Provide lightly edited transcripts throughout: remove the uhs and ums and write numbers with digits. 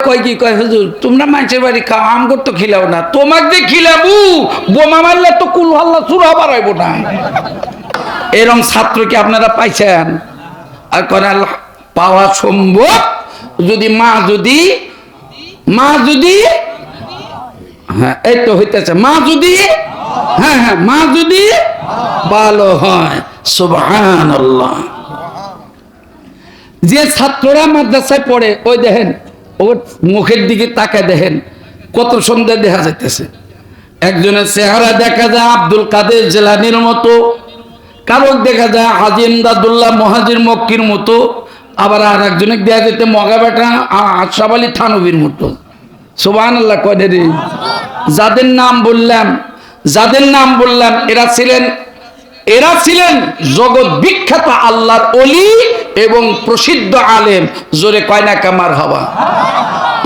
কয় কি কয় হুজুর তোমরা মানুষের বাড়ি খাও আমগর তো খিলাও না তোমাকে যে খিলাবু বোমা মারলে তো কুল হাল্লা চূড়া বাড়াইব না এরকম ছাত্র কি আপনারা পাইছেন আর করে পাওয়া সম্ভব যদি মা যদি হ্যাঁ এই তো হইতেছে মা যদি হ্যাঁ মা যদি ভালো হয় সুবহানাল্লাহ। যে ছাত্ররা মাদ্রাসায় পড়ে ওই দেখেন ওর মুখের দিকে তাকায় দেখেন কত সুন্দর দেখা যাইতেছে। একজনের চেহারা দেখা যায় আব্দুল কাদের জিলানীর মতো, কারো দেখা যায় হাজী ইমদাদুল্লাহ মুহাজির মক্কির মতো, আবার আর একজনের দেখা যেতে মগা বেটা আশরাফ আলী থানভীর মতো। সুবহানাল্লাহ কয় রে। যাদের নাম বললাম এরা ছিলেন জগৎ বিখ্যাত আল্লাহর ওলি এবং প্রসিদ্ধ আলেম। জোরে কয় না কামার হওয়া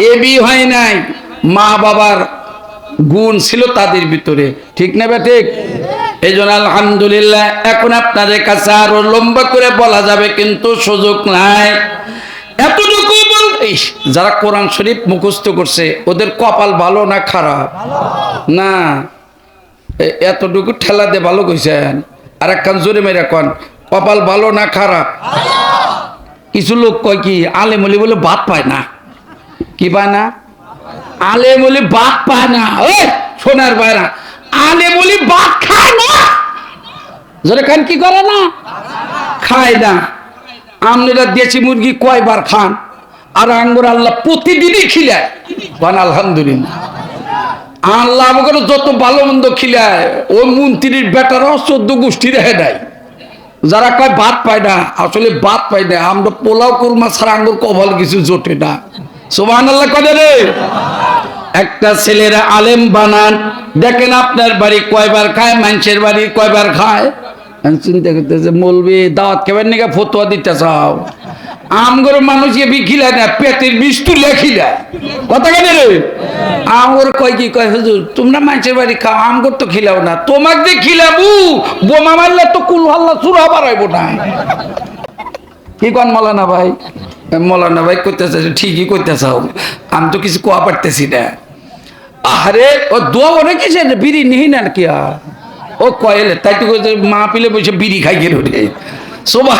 এ বি হয় নাই, মা বাবার গুণ ছিল তাদের ভিতরে, ঠিক না বে ঠিক? এই জন্য আলহামদুলিল্লাহ এখন আপনাদের কাছে আরো লম্বা করে বলা যাবে কিন্তু সুযোগ নাই। এতটুকু যারা কোরআন শরীফ মুখস্থ করছে ওদের কপাল ভালো না খারাপ? না এতটুকু ঠেলা দিয়ে ভালো কইছেন, আর একখান জোরে মেরে কন কপাল ভালো না খারাপ? কিছু লোক কয় কি আলেমলি বলে ভাত পায় না, কি পায় না? আলেমলি ভাত পায় না। ওই সোনার বাইরা আলেমলি ভাত খায় না, জোরে খান কি করে না? খায় না। আপনারা দেশি মুরগি কয়বার খান? আর আঙ্গুর আল্লাহ প্রতিদিনই খিলায়, আলহামদুলিল্লাহ। আল্লাহ আমাকে যত ভালো মন্দ খিলায় ওই মন্ত্রীর বেটারাও 14 গোষ্ঠী রেখে দেয়। যারা কয় ভাত পায় না, আসলে ভাত পায় না। আমরা পোলাও কুরমা ছাড়া আঙ্গুর কপাল কিছু জোটে না। সুবহানাল্লাহ কয় রে। একটা ছেলেরা আলেম বানান, দেখেন আপনার বাড়ি কয়বার খায়, মানুষের বাড়ি কয়বার খায়। চিন্তা করতেছে মৌলবি দাওয়াত খাবেন নাকি ফতোয়া দিতে চাও? আমগর মানুষ এবি খিলায় না, পেটের বিষ তুলে খিলায়। কথা কেন রে? আমগর কয় কি কয় হুজুর তোমরা মানুষের বাড়ি খাও আমগর তো খিলাও না তোমাকে যে খিলাবু বোমা মারলে তো কুল হাল্লা চূড়া বাড়াইব না। কি কন মৌলানা ভাই? মৌলানা ভাই করতেছে ঠিকই করতে চাও, আমি তো কিছু কোয়া পারতেছি না। আরে ও দোয়া অনেক কিছু বিড়ি নিহি না কি আর ও কয়েলে তাই তো মা পিলে বসে বিড়ি খাই গেল রে। সোভা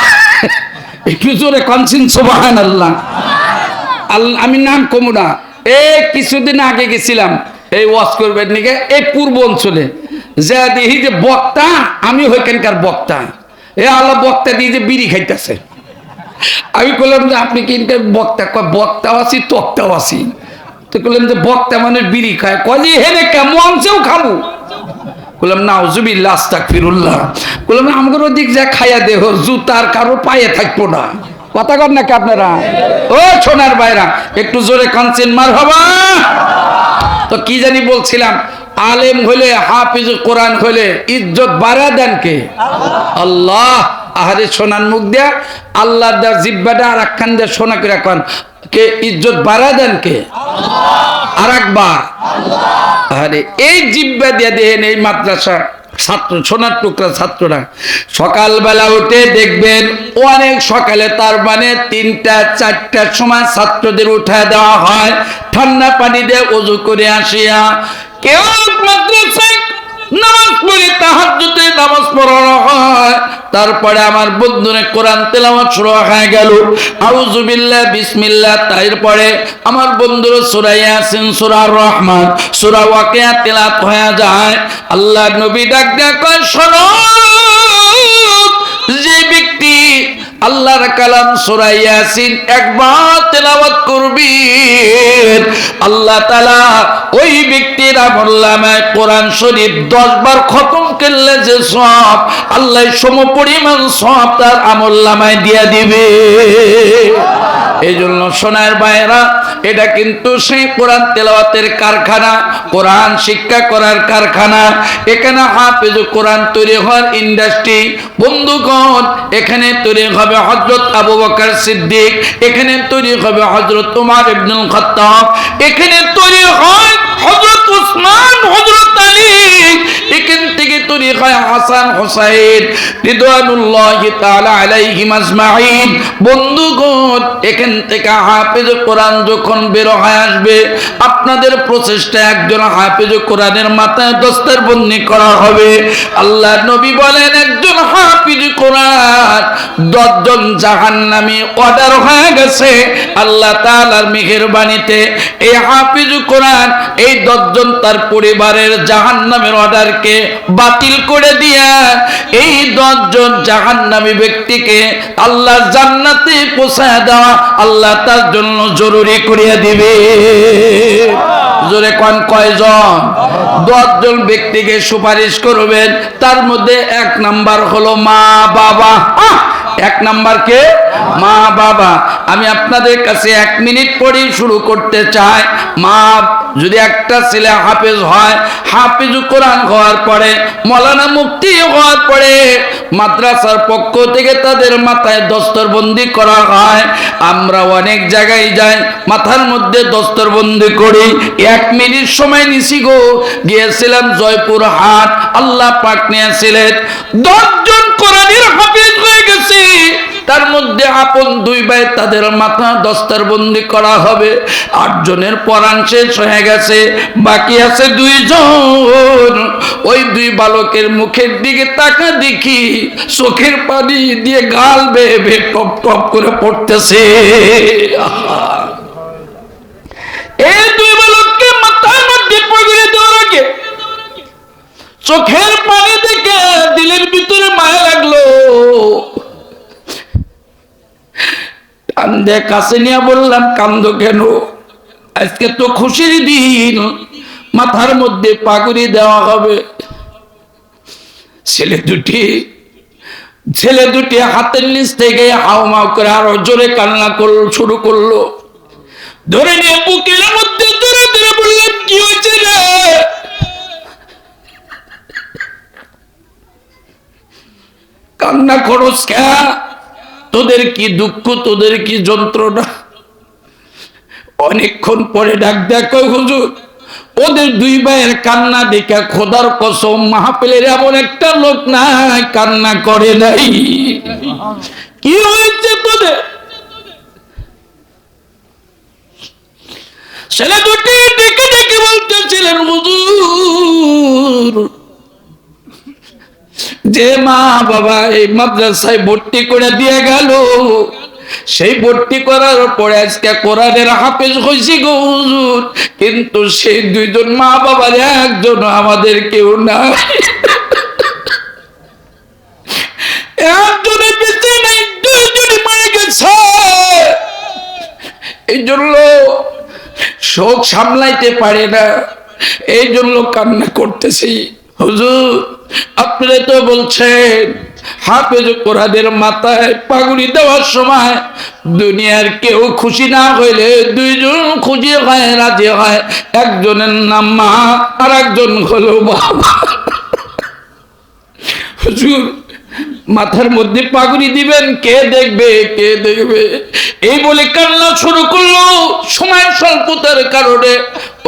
একটু জোরে কনসিন সুবহানাল্লাহ। আমি নাম কমু না। এই কিছুদিন আগে গেছিলাম এই ওয়াজ করবেন নাকি এই পূর্ব অঞ্চলে, যা দেখি যে বক্তা আমি ওইখানকার বক্তা, এ আল্লাহ বক্তা দিয়ে যে বিড়ি খাইতেছে। আমি বললাম যে আপনি কি বক্তা? কয় বক্তাও আছি তক্তাও আছি। তো বললাম যে বক্তা মানে বিড়ি খায়, কয় যে হেরে কেমনছেও খাবো। বললাম নাউজুবিল্লাহ আস্তাগফিরুল্লাহ। বললাম আমাদের ওদিক যা খাইয়া দেহ জুতার কারো পায়ে থাকবো না। কথা কর নাকি আপনারা? ও সোনার বাইরা একটু জোরে কানছেন মারহাবা। তো কি জানি বলছিলাম, আলেম হইলে হাফিজুল কোরআন হইলে ইজ্জত বাড়া দেন কে? আল্লাহ। আহারে সোনার মুখ দিয়া আল্লাহ দা জিব্বাটা আর একখান দিয়ে সোনা করে কন কে ইজ্জত বাড়া দেন কে? আর একবার আরে এই জিব্বা দিয়ে দেখেন এই মাদ্রাসা ছাত্র সোনার টুকরা ছাত্ররা সকালবেলা উঠে দেখবেন অনেক সকালে, তার মানে 3টা 4টার সময় ছাত্রদের উঠায় দেওয়া হয়, ঠান্ডা পানি দিয়ে ওযু করে আসিয়া কেউ মাদ্রাসায় নামাজ পড়ে তাহাজ্জুদে নামাজ পড়ানো হয়। তারপরে আমার বন্ধুরে কোরআন তেলাওয়াত শুরু হয়ে গেল, আউযু বিল্লাহ বিসমিল্লাহ। তারপরে আমার বন্ধুর সূরা ইয়াসিন, সূরা রহমান, সূরা ওয়াকিয়া তেলাওয়াত হয়ে যায়। আল্লাহর নবী ডাক দেয়া কয় শোনো, যে ব্যক্তি আল্লাহর কালাম সূরা ইয়াসিন একবার তেলাওয়াত করবে আল্লাহ তাআলা ওই ব্যক্তির আমলনামায় কোরআন শরীফ 10 বার খতম করলে যে সওয়াব আল্লাহ সমপরিমাণ সওয়াব তার আমলনামায় দিয়ে দিবে। এই জন্য সোনার ভাইরা এটা কিন্তু সেই কোরআন তেলাওয়াতের কারখানা, কোরআন শিক্ষা করার কারখানা। এখানে হাফেজ কোরআন তৈরি হওয়ার ইন্ডাস্ট্রি। বন্ধুগণ এখানে তৈরি হবে হযরত আবু বকর সিদ্দিক, এখানে তৈরি হবে হযরত ওমর ইবনুল খাত্তাব, এখানে তৈরি হয় হযরত উসমান, হযরত আলী, এখান থেকে তৈরি হয় হাসান হুসাইন রিদওয়ানুল্লাহি তাআলা আলাইহিম আজমাইন। বন্ধুগণ, এখান থেকে হাফেজ কোরআন যখন বের হয়ে আসবে, আপনাদের প্রচেষ্টা একজন হাফেজ কোরআনের মাথায় দস্তরবন্দি করা হবে। আল্লাহ নবী বলেন, একজন হাফেজ কোরআন 10 জন জাহান্নামী অর্ডার হয়ে গেছে আল্লাহ তাআলার মেহেরবানিতে। এই হাফেজ কোরআন এই 10 জন তার পরিবারের জাহান্নামের অর্ডারকে বাতিল করে দিয়া এই 10 জন জাহান্নামী ব্যক্তিকে আল্লাহ জান্নাতে পৌঁছায় দেওয়া আল্লাহ তার জন্য জরুরি করিয়া দিবে। জোরে কোন কয়জন? 10 জন ব্যক্তিকে সুপারিশ করবেন। তার মধ্যে 1 নাম্বার হলো মা বাবা। 1 নাম্বার কে? মা বাবা। আমি আপনাদের কাছে 1 মিনিট পরেই শুরু করতে চাই। মা যদি একটা ছেলে হাফেজ হয়, হাফেজ কোরআন হওয়ার পরে, মৌলানা মুফতি হওয়ার পরে মাদ্রাসার পক্ষ থেকে তাদের মাথায় দস্তরবন্দি করা হয়। আমরা অনেক জায়গায় যাই, মাথার মধ্যে দস্তরবন্দি করি। 1 মিনিট সময় নিছি গো। গিয়েছিলাম জয়পুরহাট, আল্লাহ পাক নিয়েছিলেন 10 জন কোরআনের হাফেজ হয়ে গেছে। তার মধ্যে আপন 2 ভাই, তাদের মাথা দস্তরবন্দি করা হবে। 8 জনের পরাণ শেষ হয়ে গেছে, বাকি আছে 2 জন। ওই 2 বালকের মুখের দিকে তাকা দেখি চোখের পানি দিয়ে গাল বেয়ে বেয়ে টপ টপ করে পড়তেছে। এই 2 বালককে মাথার মধ্যে পগড়ে দেওয়ার আগে চোখের পানি দেখে দিলের ভিতরে মায়া লাগলো। কান্দে কাছে নিয়ে বললাম, কান্দো কেন? আজকে তো খুশির দিন, মাথার মধ্যে পাগড়ি দেওয়া হবে। ছেলে দুটি হাতের নিচ থেকে হাউমাউ করে আরো জোরে কান্না শুরু করলো। ধরে নিয়ে বুকের মধ্যে ধরে ধরে বললাম, কি হয়েছে রে? কান্না করস কে? তোদের কি দুঃখ, তোদের কি যন্ত্রণা? অনেকক্ষণ পরে ডাক দেখো, হুজুর ওদের 2 ভাইয়ের কান্না দেখে খোদার কসম মাহফিলের এমন একটা লোক নাই কান্না করে নাই। কি হয়েছে তোদের? ছেলে দুটি ডেকে ডেকে বলতেছিলেন, হুজুর যে মা বাবা এই মাদ্রাসায় ভর্তি করে দিয়ে গেল, সেই ভর্তি করার পরে আজকে কোরআনের হাফেজ হইছি গো হুজুর, কিন্তু সেই 2 জন মা বাবার একজন আমাদের কেউ নাই। একজনের বেঁচে নেই, 2 জনই মারা গেছে। এই জন্য শোক সামলাইতে পারে না, এই জন্য কান্না করতেছি। হুজুর আপনারা তো বলছেন হাফেজ কোরআনের মাথায় পাগড়ি দেওয়ার সময় দুনিয়ার কেউ খুশি না হইলে 2 জন খুশি হয়, রাজি হয়। একজনের নাম মা, আর একজন হলো বাবা। হুজুর মাথার মধ্যে পাগড়ি দিবেন, কে দেখবে, কে দেখবে? এই বলে কান্না শুরু করলো। সময় স্বল্পতার কারণে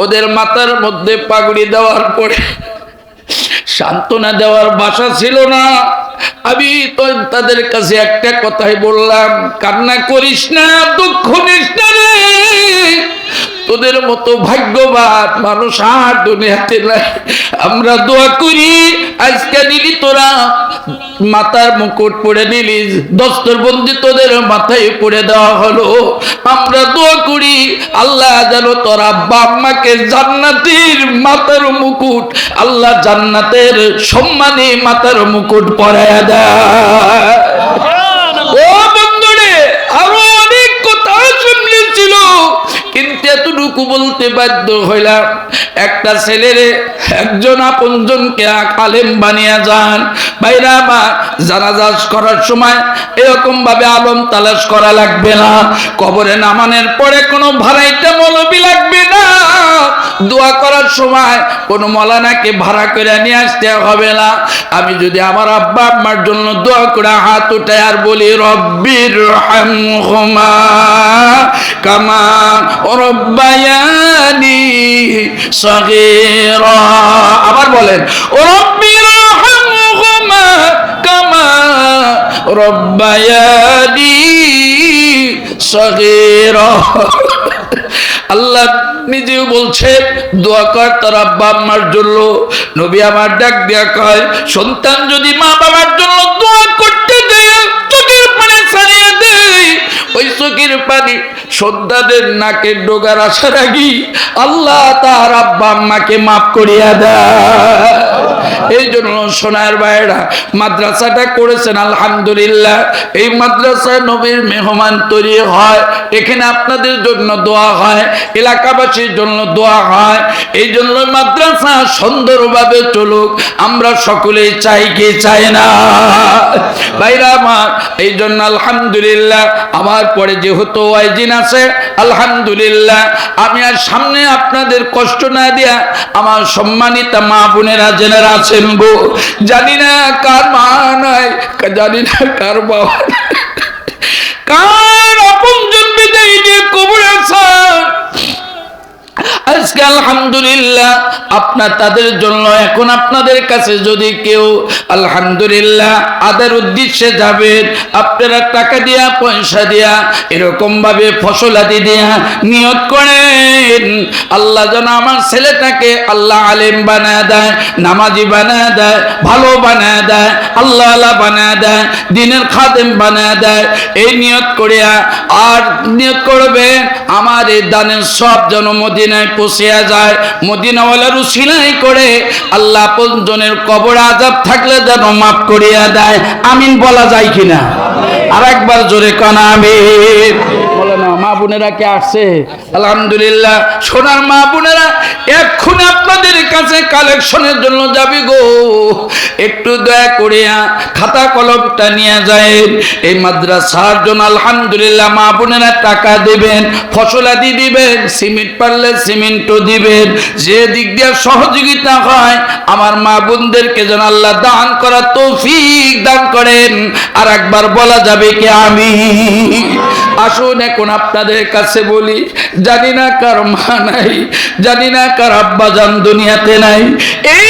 ওদের মাথার মধ্যে পাগড়ি দেওয়ার পরে সান্ত্বনা দেওয়ার ভাষা ছিল না। আমি তো তাদের কাছে একটা কথাই বললাম, কান্না করিস না, দুঃখ নিস না রে। তোদের মতো ভাগ্যবান মানুষ আর দুনিয়াতে নাই। আমরা দোয়া করি আজকে নিলি তোরা মাথার মুকুট পরে নিলি, দস্তরবন্দি তোদের মাথায় পরে দেওয়া হলো। আমরা দোয়া করি আল্লাহ যেন তোরা বাপ মাকে জান্নাতের মাথার মুকুট, আল্লাহ জান্নাতের সম্মানে মাথার মুকুট পরায়া দেয়। ও বন্ধুরে, আরো অনেক কথা শুনলেছিল, কিন্তু এতটুকু বলতে বাধ্য হইলাম, একটা ছেলের একজন আপনজনকে আলেম বানিয়ে যান। ভাইরা আমার, জানাজা করার সময় এরকম ভাবে আলম তালাশ করা লাগবে না। কবরে নামানোর পরে কোনো ভাড়াইটা মৌলবি লাগবে না। দোয়া করার সময় কোনো মৌলানাকে ভাড়া করে নিয়ে আসতে হবে না। আমি যদি আমার আব্বা আম্মার জন্য দোয়া করে হাত উঠাই আর বলি, রব্বির রহমহুমা কামা রব্বায়ানি সগীরা, আবার বলেন রব্বির রহমহুমা রব্বায়ানি সগীরা। আল্লাহ নিজেও বলছে দোয়া কর তোর আব্বা আম্মার জন্য। নবী আমার ডাক দিয়া কয় সন্তান যদি মা বাবার জন্য দোয়া করতে দেয়, চোখের পানি ছাড়িয়ে দেয়, ওই চোখের পানি সন্তানের নাকের ডোগার আসার আগেই আল্লাহ তার আব্বা আম্মাকে মাফ করিয়া দেয়। এই জন্য সোনার ভাইয়েরা মাদ্রাসাটা করেছেন আলহামদুলিল্লাহ। এই মাদ্রাসায় নবীর মেহমান তৈরি হয়, এখানে আপনাদের জন্য দোয়া হয়, এলাকাবাসীর জন্য দোয়া হয়। এই জন্য মাদ্রাসা সুন্দরভাবে চলুক আমরা সকলেই চাই কি চাই না ভাইরা আমার। এই জন্য আলহামদুলিল্লাহ আমার পরে যেহেতু ওয়াইজিন আছে আলহামদুলিল্লাহ, আমি আর সামনে আপনাদের কষ্ট না দিয়া আমার সম্মানিত মা বোনেরা জেনারা আছেন গো, জানি না কার মা নাই, জানি না কার বাবা, কার আপনজন বিদায় নিয়ে কবরে আছেন। আজকে আলহামদুলিল্লাহ আপনার তাদের জন্য এখন আপনাদের কাছে যদি কেউ আলহামদুলিল্লাহ আদার উদ্দেশ্যে যাবেন, আপনারা টাকা দিয়া পয়সা দিয়া এরকম ভাবে ফসলাদি দিয়া নিয়ত করেন আল্লাহ যেন আমার ছেলেটাকে আল্লাহ আলেম বানায় দেয়, নামাজি বানায় দেয়, ভালো বানায় দেয়, আল্লাহ আল্লাহ বানায় দেয়, দিনের খাদেম বানায় দেয়। এই নিয়ত করিয়া আর নিয়ত করবেন আমার এই দানের সব যেন মদিনায় পৌঁছিয়া যায়, মদিনাওয়ালার উসিলাই করে আল্লাহ আপনজনের কবর আযাব থাকলে যেন মাফ করিয়া দেয়। আমিন বলা যায় কিনা? আর একবার জোরে কানা আমিন বলে না। মা বোনেরা কে আসছে আলহামদুলিল্লাহ। সোনার মা বোনেরা এক্ষুনি আপনাদের কাছে কালেকশনের জন্য যাবি গো, একটু দয়া করিয়া খাতা কলমটা নিয়ে যায়। এই মাদ্রাসার জন্য আলহামদুলিল্লাহ মা বোনেরা টাকা দিবেন, ফসলাদি দিবেন, সিমেন্ট পারলে সিমেন্টও দিবেন। যে দিক দিয়ে সহযোগিতা হয় আমার মা বোনদেরকে যেন আল্লাহ দান করার তৌফিক দান করেন। আর একবার বলা যাবে কি আমি? আসুন এখন আপনাদের কাছে বলি, জানি না কার মা নাই, জানি না কার আব্বা জান দুনিয়াতে নাই, এই